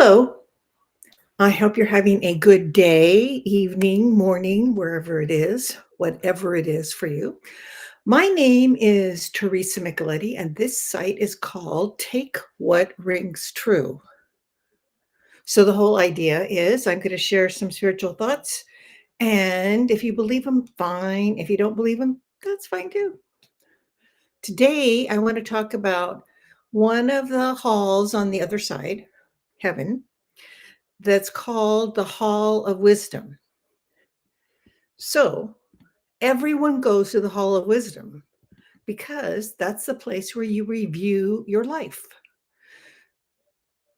Hello. I hope you're having a good day, evening, morning, wherever it is, whatever it is for you. My name is Teresa Micheletti, and this site is called Take What Rings True. So, the whole idea is I'm going to share some spiritual thoughts, and if you believe them, fine. If you don't believe them, that's fine too. Today, I want to talk about one of the halls on the other side, heaven, that's called the Hall of Wisdom. So everyone goes to the Hall of Wisdom because that's the place where you review your life.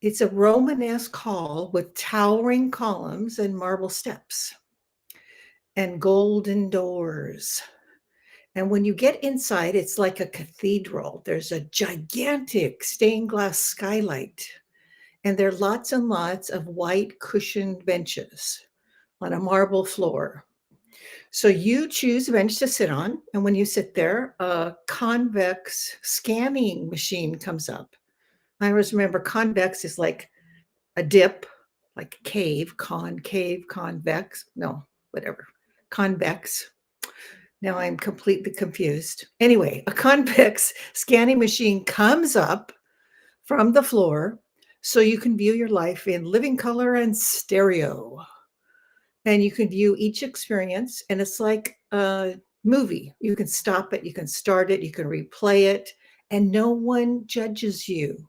It's a Romanesque hall with towering columns and marble steps and golden doors. And when you get inside, it's like a cathedral. There's a gigantic stained glass skylight, and there are lots and lots of white cushioned benches on a marble floor. So you choose a bench to sit on, and when you sit there, a convex scanning machine comes up. I always remember convex is like a dip, like cave, concave, convex. No, whatever. Convex. Now I'm completely confused. Anyway, a convex scanning machine comes up from the floor so you can view your life in living color and stereo. And you can view each experience, and it's like a movie. You can stop it, you can start it, you can replay it, and no one judges you.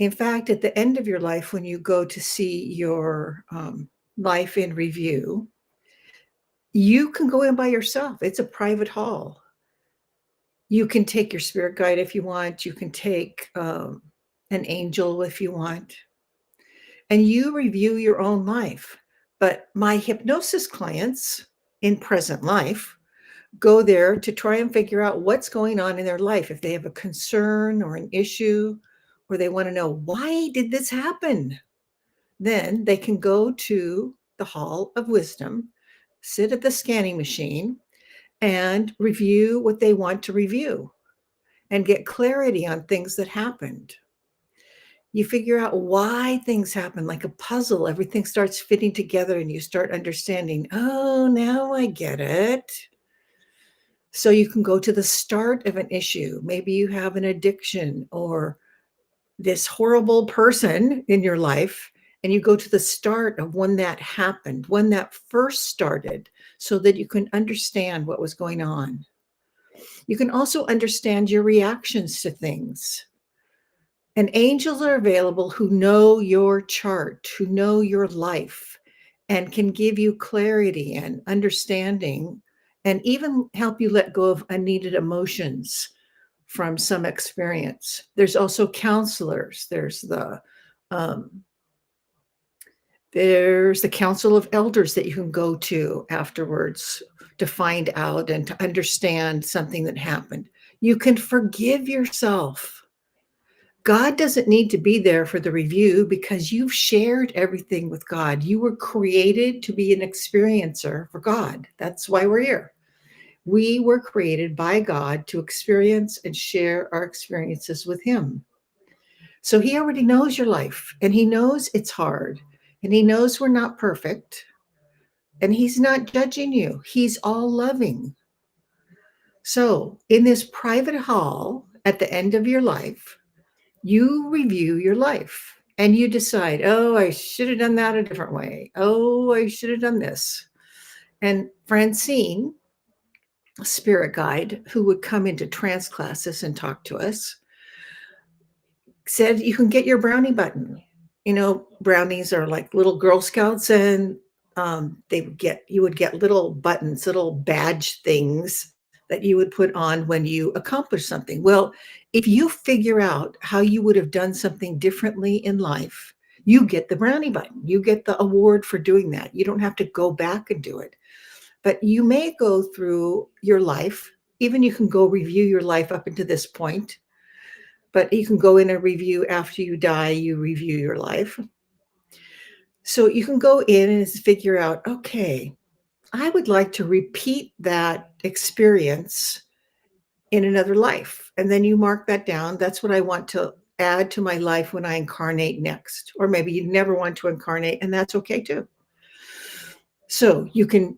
In fact, at the end of your life, when you go to see your life in review, you can go in by yourself. It's a private hall. You can take your spirit guide if you want. You can take an angel if you want, and you review your own life. But my hypnosis clients in present life go there to try and figure out what's going on in their life. If they have a concern or an issue, or they want to know, why did this happen? Then they can go to the Hall of Wisdom, sit at the scanning machine, and review what they want to review and get clarity on things that happened. You figure out why things happen like a puzzle. Everything starts fitting together and you start understanding, oh, now I get it. So you can go to the start of an issue. Maybe you have an addiction or this horrible person in your life, and you go to the start of when that happened, when that first started, so that you can understand what was going on. You can also understand your reactions to things. And angels are available who know your chart, who know your life, and can give you clarity and understanding, and even help you let go of unneeded emotions from some experience. There's also counselors. Um, there's the council of elders that you can go to afterwards to find out and to understand something that happened. You can forgive yourself. God doesn't need to be there for the review because you've shared everything with God. You were created to be an experiencer for God. That's why we're here. We were created by God to experience and share our experiences with Him. So He already knows your life, and He knows it's hard, and He knows we're not perfect, and He's not judging you. He's all loving. So in this private hall at the end of your life, you review your life and you decide, oh, I should have done that a different way. Oh, I should have done this. And Francine, a spirit guide who would come into trance classes and talk to us, said you can get your brownie button. You know, brownies are like little Girl Scouts, and you would get little buttons, little badge things that you would put on when you accomplish something. Well, if you figure out how you would have done something differently in life, you get the brownie button. You get the award for doing that. You don't have to go back and do it. But you may go through your life, even you can go review your life up until this point, but you can go in a review after you die, you review your life. So you can go in and figure out, okay, I would like to repeat that experience in another life. And then you mark that down. That's what I want to add to my life when I incarnate next? Or maybe you never want to incarnate, and that's okay too. So you can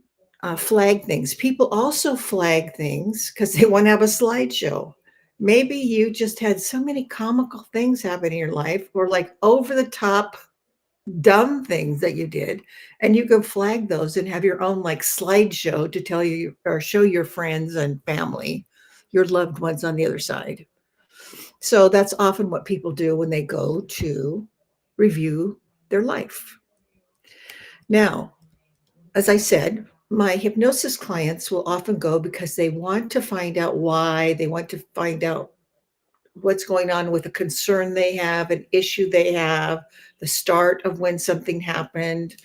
flag things. People also flag things because they want to have a slideshow. Maybe you just had so many comical things happen in your life, or like over the top dumb things that you did, and you can flag those and have your own like slideshow to tell you or show your friends and family, your loved ones on the other side. So that's often what people do when they go to review their life. Now, as I said, my hypnosis clients will often go because they want to find out why, they want to find out what's going on with a concern they have, an issue they have, the start of when something happened,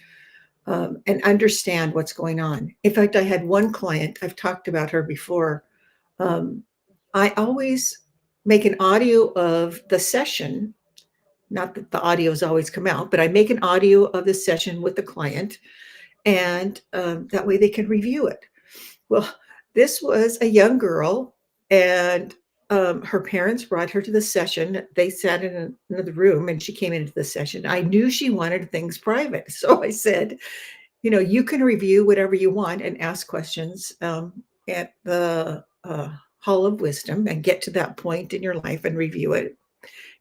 and understand what's going on. In fact, I had one client, I've talked about her before. Um, I always make an audio of the session, not that the audios always come out, but I make an audio of the session with the client, and that way they can review it. Well, this was a young girl, and her parents brought her to the session. They sat in another room, and she came into the session. I knew she wanted things private, so I said, you can review whatever you want and ask questions at the Hall of Wisdom and get to that point in your life and review it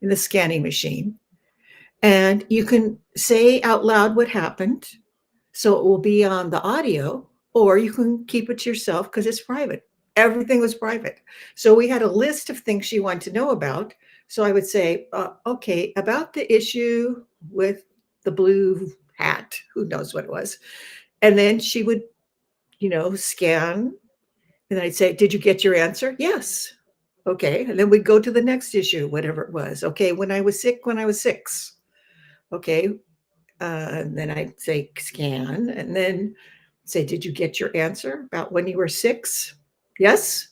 in the scanning machine. And you can say out loud what happened. So it will be on the audio, or you can keep it to yourself because it's private. Everything was private. So we had a list of things she wanted to know about. So I would say, okay, about the issue with the blue hat, who knows what it was. And then she would, scan. And I'd say, did you get your answer? Yes. Okay. And then we'd go to the next issue, whatever it was. Okay. When I was sick, when I was 6. Okay. And then I'd say scan, and then say, did you get your answer about when you were 6? Yes.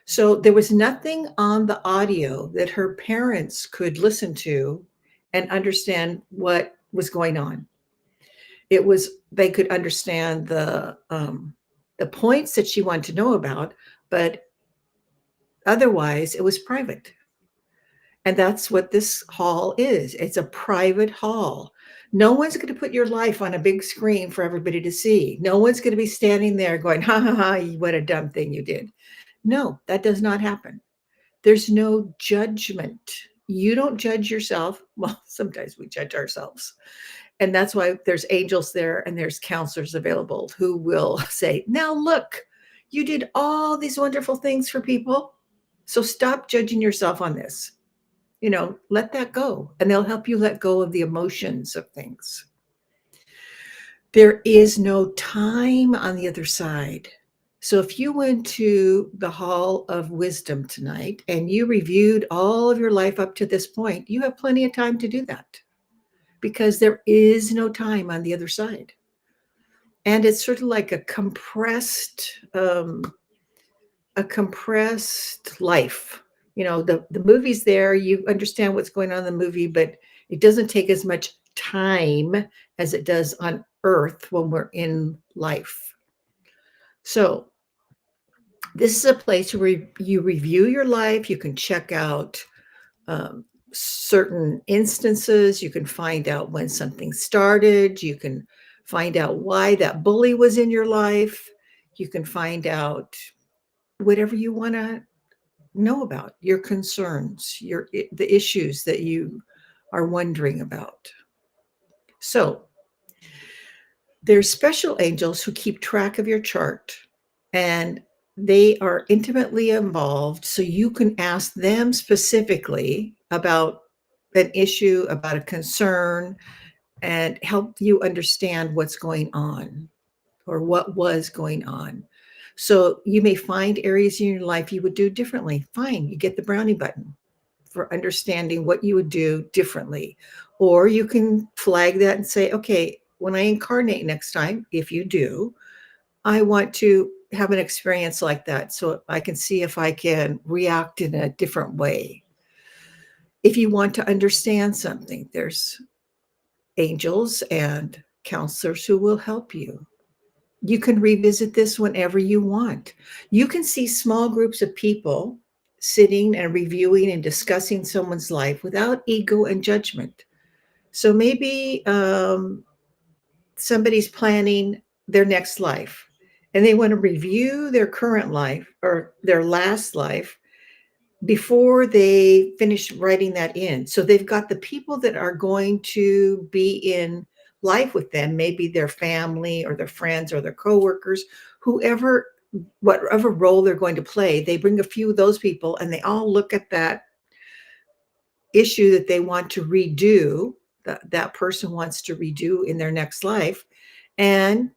So there was nothing on the audio that her parents could listen to and understand what was going on. It was, they could understand the points that she wanted to know about, but otherwise it was private. And that's what this hall is. It's a private hall. No one's going to put your life on a big screen for everybody to see. No one's going to be standing there going, ha ha ha, what a dumb thing you did. No, that does not happen. There's no judgment. You don't judge yourself. Well, sometimes we judge ourselves. And that's why there's angels there and there's counselors available who will say, now look, you did all these wonderful things for people. So stop judging yourself on this. Let that go, and they'll help you let go of the emotions of things. There is no time on the other side. So if you went to the Hall of Wisdom tonight and you reviewed all of your life up to this point, you have plenty of time to do that because there is no time on the other side. And it's sort of like a compressed life. The movie's there, you understand what's going on in the movie, but it doesn't take as much time as it does on Earth when we're in life. So this is a place where you review your life. You can check out certain instances. You can find out when something started. You can find out why that bully was in your life. You can find out whatever you want to know about, your concerns, the issues that you are wondering about. So there's special angels who keep track of your chart, and they are intimately involved, so you can ask them specifically about an issue, about a concern, and help you understand what's going on or what was going on. So you may find areas in your life you would do differently. Fine, you get the brownie button for understanding what you would do differently. Or you can flag that and say, okay, when I incarnate next time, if you do, I want to have an experience like that so I can see if I can react in a different way. If you want to understand something, there's angels and counselors who will help you. You can revisit this whenever you want. You can see small groups of people sitting and reviewing and discussing someone's life without ego and judgment. So maybe somebody's planning their next life and they want to review their current life or their last life before they finish writing that in. So they've got the people that are going to be in life with them, maybe their family or their friends or their coworkers, whoever, whatever role they're going to play. They bring a few of those people and they all look at that issue that they want to redo, that person wants to redo in their next life, and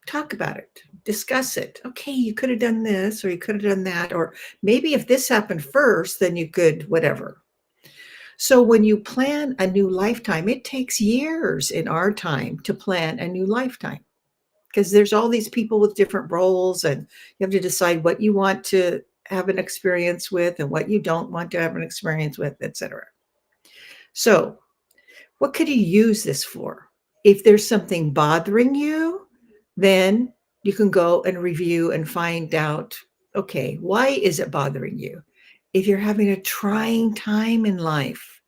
talk about it, discuss it. Okay, you could have done this, or you could have done that, or maybe if this happened first, then you could whatever. So when you plan a new lifetime, it takes years in our time to plan a new lifetime because there's all these people with different roles, and you have to decide what you want to have an experience with and what you don't want to have an experience with, etc. So what could you use this for? If there's something bothering you, then you can go and review and find out, okay, why is it bothering you? If you're having a trying time in life,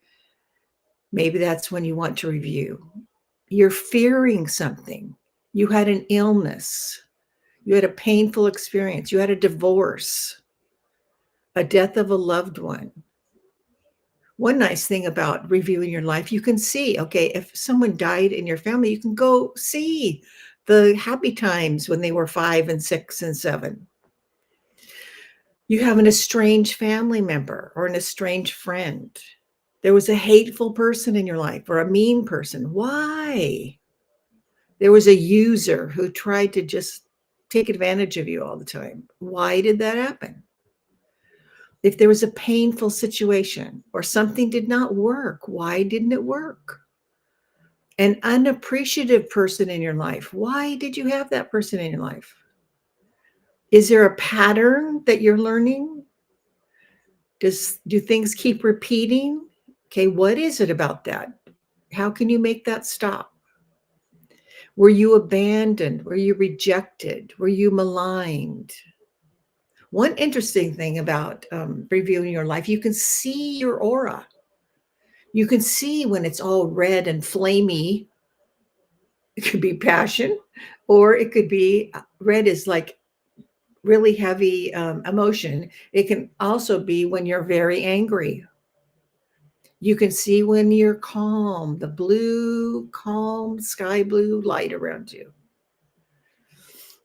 maybe that's when you want to review. You're fearing something. You had an illness. You had a painful experience. You had a divorce, a death of a loved one. One nice thing about reviewing your life, you can see, okay, if someone died in your family, you can go see the happy times when they were 5 and 6 and 7. You have an estranged family member or an estranged friend. There was a hateful person in your life or a mean person. Why? There was a user who tried to just take advantage of you all the time. Why did that happen? If there was a painful situation or something did not work, why didn't it work? An unappreciative person in your life, why did you have that person in your life? Is there a pattern that you're learning? Do things keep repeating? Okay, what is it about that? How can you make that stop? Were you abandoned? Were you rejected? Were you maligned? One interesting thing about reviewing your life, you can see your aura. You can see when it's all red and flamey. It could be passion, or it could be red is like really heavy emotion. It can also be when you're very angry. You can see when you're calm, the blue, calm, sky blue light around you.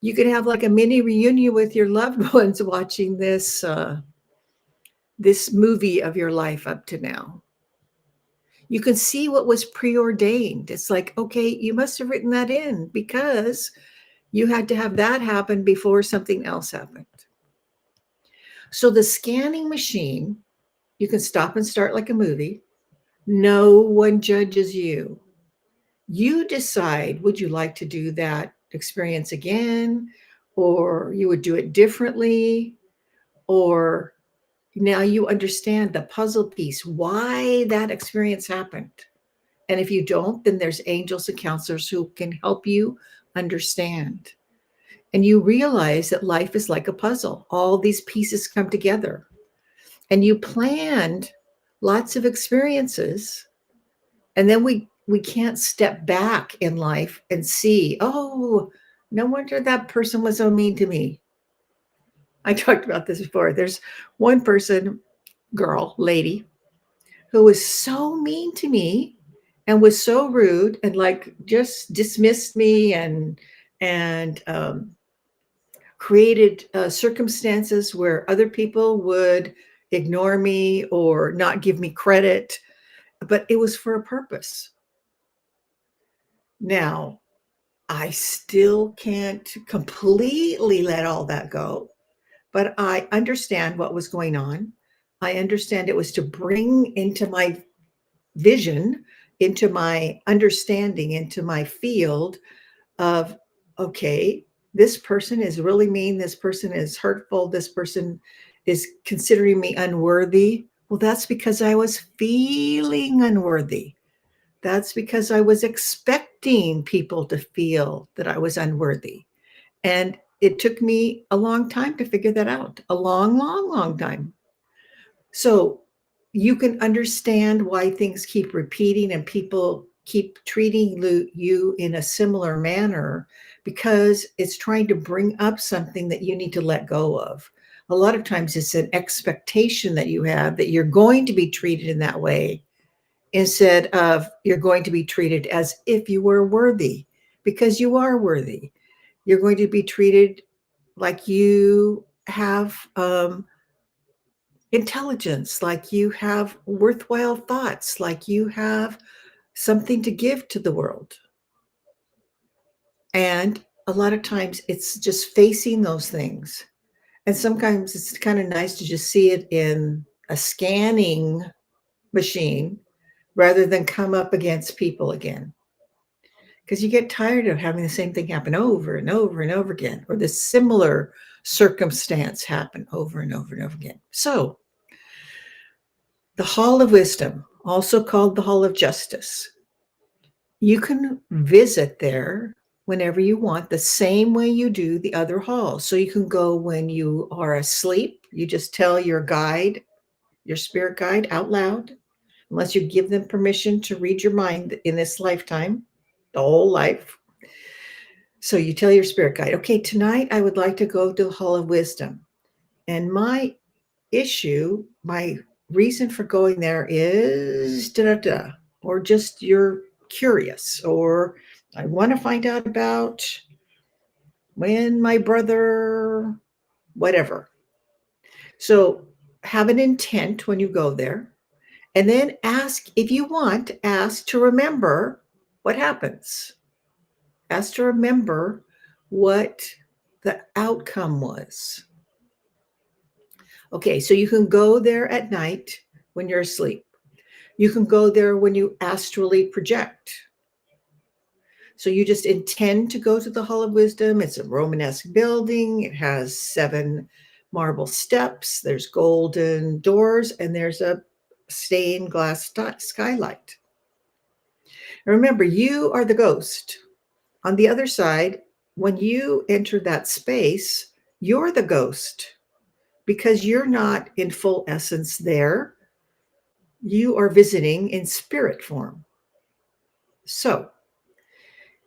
You could have like a mini reunion with your loved ones watching this movie of your life up to now. You can see what was preordained. It's like, okay, you must have written that in because you had to have that happen before something else happened. So the scanning machine, you can stop and start like a movie. No one judges you. You decide, would you like to do that experience again? Or you would do it differently? Or now you understand the puzzle piece, why that experience happened. And if you don't, then there's angels and counselors who can help you understand. And you realize that life is like a puzzle. All these pieces come together. And you planned lots of experiences. And then we can't step back in life and see, oh, no wonder that person was so mean to me. I talked about this before. There's one person, girl, lady, who was so mean to me and was so rude and like just dismissed me and created circumstances where other people would ignore me or not give me credit, but it was for a purpose. Now, I still can't completely let all that go, but I understand what was going on. I understand it was to bring into my vision, into my understanding, into my field of, okay, this person is really mean. This person is hurtful. This person is considering me unworthy. Well, that's because I was feeling unworthy. That's because I was expecting people to feel that I was unworthy. And it took me a long time to figure that out, a long, long, long time. So you can understand why things keep repeating and people keep treating you in a similar manner because it's trying to bring up something that you need to let go of. A lot of times it's an expectation that you have that you're going to be treated in that way instead of you're going to be treated as if you were worthy, because you are worthy. You're going to be treated like you have intelligence, like you have worthwhile thoughts, like you have something to give to the world. And a lot of times it's just facing those things. And sometimes it's kind of nice to just see it in a scanning machine rather than come up against people again. Because you get tired of having the same thing happen over and over and over again, or the similar circumstance happen over and over and over again. So, the Hall of Wisdom, also called the Hall of Justice, you can visit there whenever you want, the same way you do the other halls. So you can go when you are asleep. You just tell your guide, your spirit guide, out loud, unless you give them permission to read your mind in this lifetime, the whole life. So you tell your spirit guide, okay, tonight I would like to go to the Hall of Wisdom. And my issue, my reason for going there is da da da, or just you're curious, or I want to find out about when my brother, whatever. So have an intent when you go there, and then ask, if you want, ask to remember what happens. Ask to remember what the outcome was. Okay, so you can go there at night when you're asleep. You can go there when you astrally project. So you just intend to go to the Hall of Wisdom. It's a Romanesque building. It has 7 marble steps. There's golden doors, and there's a stained glass skylight. And remember, you are the ghost. On the other side, when you enter that space, you're the ghost because you're not in full essence there. You are visiting in spirit form. So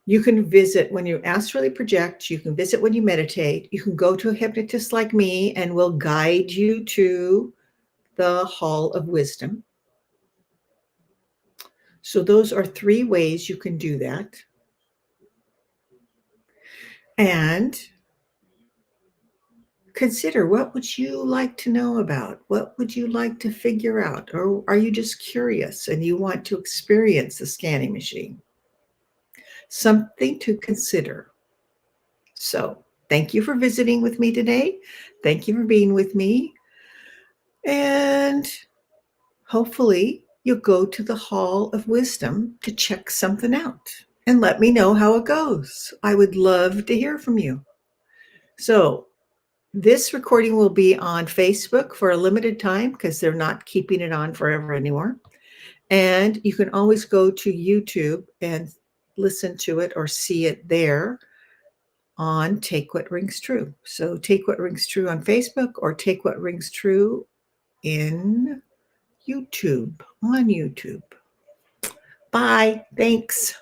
you can visit when you astrally project, you can visit when you meditate, you can go to a hypnotist like me and we'll guide you to the Hall of Wisdom. So those are 3 ways you can do that. And consider, what would you like to know about? What would you like to figure out? Or are you just curious and you want to experience the scanning machine? Something to consider. So, thank you for visiting with me today. Thank you for being with me. And hopefully, you'll go to the Hall of Wisdom to check something out and let me know how it goes. I would love to hear from you. So, this recording will be on Facebook for a limited time because they're not keeping it on forever anymore. And you can always go to YouTube and listen to it or see it there on Take What Rings True. So Take What Rings True on Facebook or Take What Rings True in YouTube, on YouTube. Bye. Thanks.